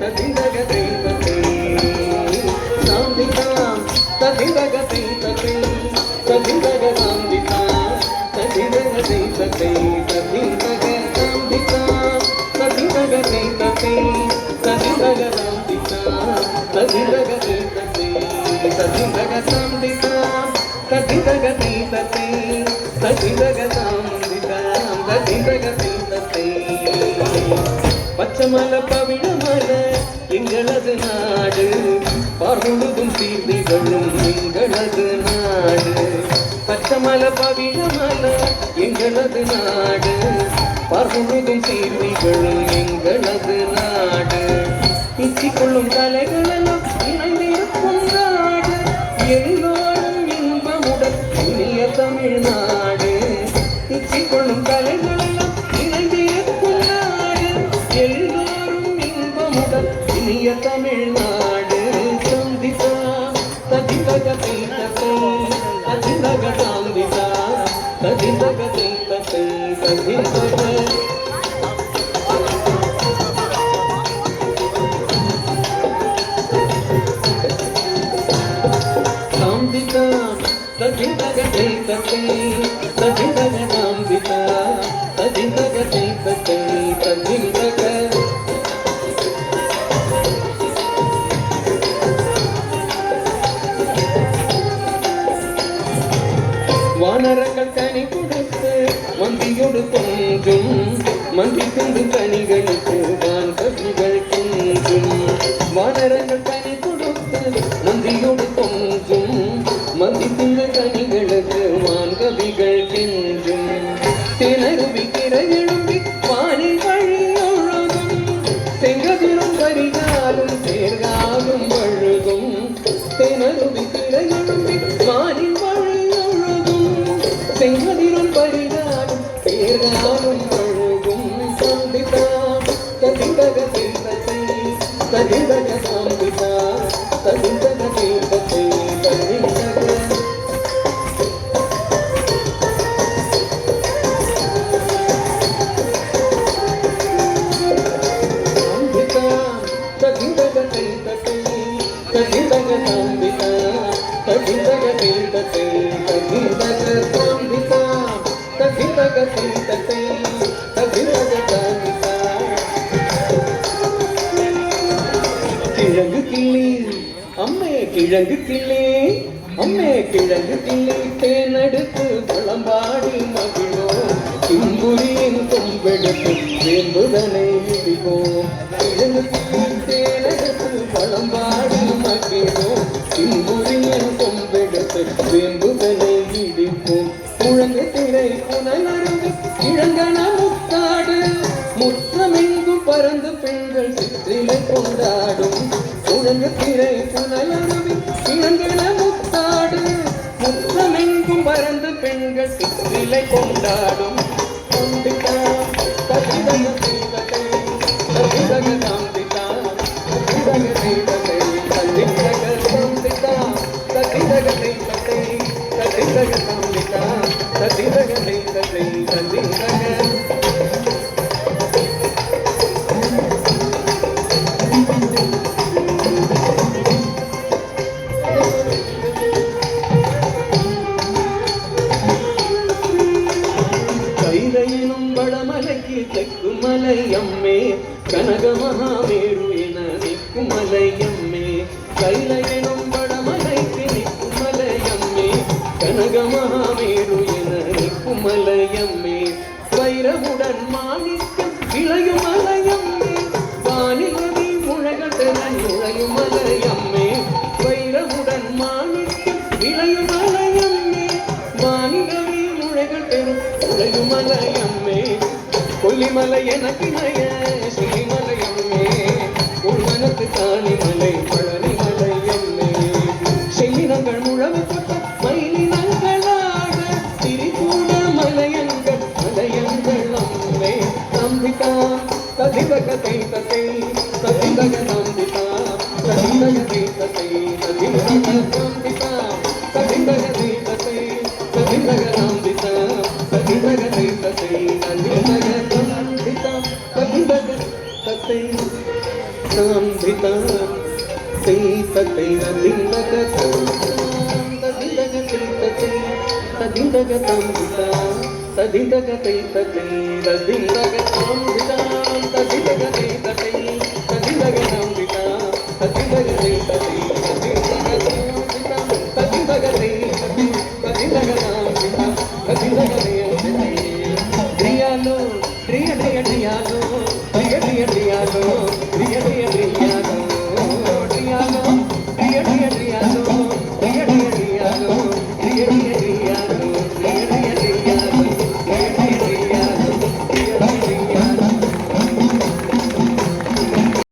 ததிந்தகதை தத்தை சாந்திதா ததிந்தகதை தத்தை ததிந்தக சாந்திதா ததிந்தகதை தத்தை ததிந்தக சாந்திதா ததிந்தகதை தத்தை ததிந்தக சாந்திதா ததிந்தகதை தத்தை ததிந்தக சாந்திதா ததிந்தகதை தத்தை ததிந்தக சாந்திதா ததிந்தகதை தத்தை பச்சமல பவிழமல எங்களது நாடு பார்முழுதும் தீர்த்திகளும் எங்களது நாடு பச்சமல பவிழமல எங்களது நாடு பார்முழுதும் தீர்த்திகளும் எங்களது நாடு இச்சிக்கொள்ளும் கலைகளெல்லாம் இணைந்திருக்கும் நாடு எல்லோரும் இன்பமுடன் இனிய தமிழ்நாடு இச்சிக்கொள்ளும் கலைகளெல்லாம் இணைந்திருக்கும் நாடு எல்லோரும் இன்பமுடன் இனிய தமிழ்நாடு சந்திதா ததிந்தக தீந்தத்தை ததிந்தக சாந்திதா ததிந்தக தீந்தத்தை ததிந்தக சாந்திதா ததிந்தக தீந்தத்தை ததிந்தக சாந்திதா ததிந்தக தீந்தத்தை ததிந்தக வானரங்கள் கனி கொடுத்து மந்தியோடு கொஞ்சும் மந்தி தின்று கனிகளுக்கு வான் கவிகள் கெஞ்சும் வானரங்கள் கனி கொடுத்து மந்தியோடு கொஞ்சும் மந்தி தின்று கனிகளுக்கு வான் கவிகள் கெஞ்சும் திணறுவி திரையெழும்பி வானில் வழியொழுகும் செங்கதிரும் பரிகாலும் சேர்காலும் வழுகும் திணறுவி திரையெழும்பி வானில் செங்கதிரும் பரிகாலும் பேர்காலும் பழுகும் சாந்திதா ததிந்தக தீர்த்தத்தை ததிந்தக சாந்திதா ததிந்தக தீர்த்தத்தை ததிந்தக சாந்திதா ததிந்தக தீர்த்தத்தை ததிந்தக சாந்திதா ததிந்தக தீர்த்தத்தை ததிந்தக ததிந்தக தீர்த்தத்தை ததிந்தக சாந்திதா கிழங்கு கிள்ளி அம்மே கிழங்கு கிள்ளி அம்மே கிழங்கு கிள்ளி தேனெடுத்து பழம்பாடி மகிழோம் கிம்புரியின் கொம்பெடுத்து வேம்புதனை இடிப்போம் கிழங்கு கிள்ளி தேனெடுத்து பழம்பாடி மகிழோம் கிம்புரியின் கொம்பெடுத்து வேம்புதனை இடிப்போம் முழங்கு திரை புனலருவி இழங்கன முத்தாடு முற்றமெங்கும் பறந்து பெண்கள் சிற்றிலை கொண்டாடும் முழங்கு திரை புனலருவி இழங்கன முத்தாடு முற்றமெங்கும் பறந்து பெண்கள் சிற்றிலை கொண்டாடும் சாந்திதா ததிந்தக தீர்த்தத்தை ததிந்தக சாந்திதா ததிந்தக தீர்த்தத்தை ததிந்தக சாந்திதா ததிந்தக தீர்த்தத்தை ததிந்தக சாந்திதா ததிந்தக தீர்த்தத்தை ததிந்தக கைலையினும் வடமலைக்கு தெக்கும் மலையம்மே கனக மகாமேரு என நிற்கும் மலையம்மே கைலையினும் வடமலைக்கு நிற்கும் மலையம்மே கனக மகாமேரு என நிற்கும் மலையம்மே வைரமுடன் மாணிக்கம் இளையும் மலையம்மே வானிலவி முழகத்தன நுழையும் மலையம்மே வைரமுடன் மாணிக்கம் இளையும் மலையம்மே வானிலவி முழகத்தன நுழையும் மலையம்மே கொல்லிமலை எனக்கிணைய சொல்லிமலையம்மே உள்மனத்து காணிமலை பழனி மலையம்மே செல்லினங்கள் முழவு கொட்ட மயிலினங்களாக திரிகூட மலையங்கள் மலையங்கள் அம்மே சாந்திதா ததிந்தக தீர்த்தத்தை ததிந்தக சாந்திதா ததிந்தக தீர்த்தத்தை ததிந்தக சாந்திதா ததிந்தக தீர்த்தத்தை ததிந்தக சாந்திதா ததிந்தக தீர்த்தத்தை ததிந்தக சாந்திதா ததிந்தக தத்தை సాంధిత సైతై దిందగ తదిందగ సైతై తదిందగ తాంధిత తదిందగ సైతై తదిందగ తాంధిత తదిందగ సైతై తదిందగ తాంధిత తదిందగ సైతై తదిందగ సైతై తదిందగ తాంధిత తదిందగ సైతై ప్రియాలో ప్రియ ప్రియ ప్రియాలో ప్రియ ప్రియ ప్రియాలో ప్రియ ప్రియ ప్రియాలో ప్రియాలో ప్రియ ప్రియ ప్రియాలో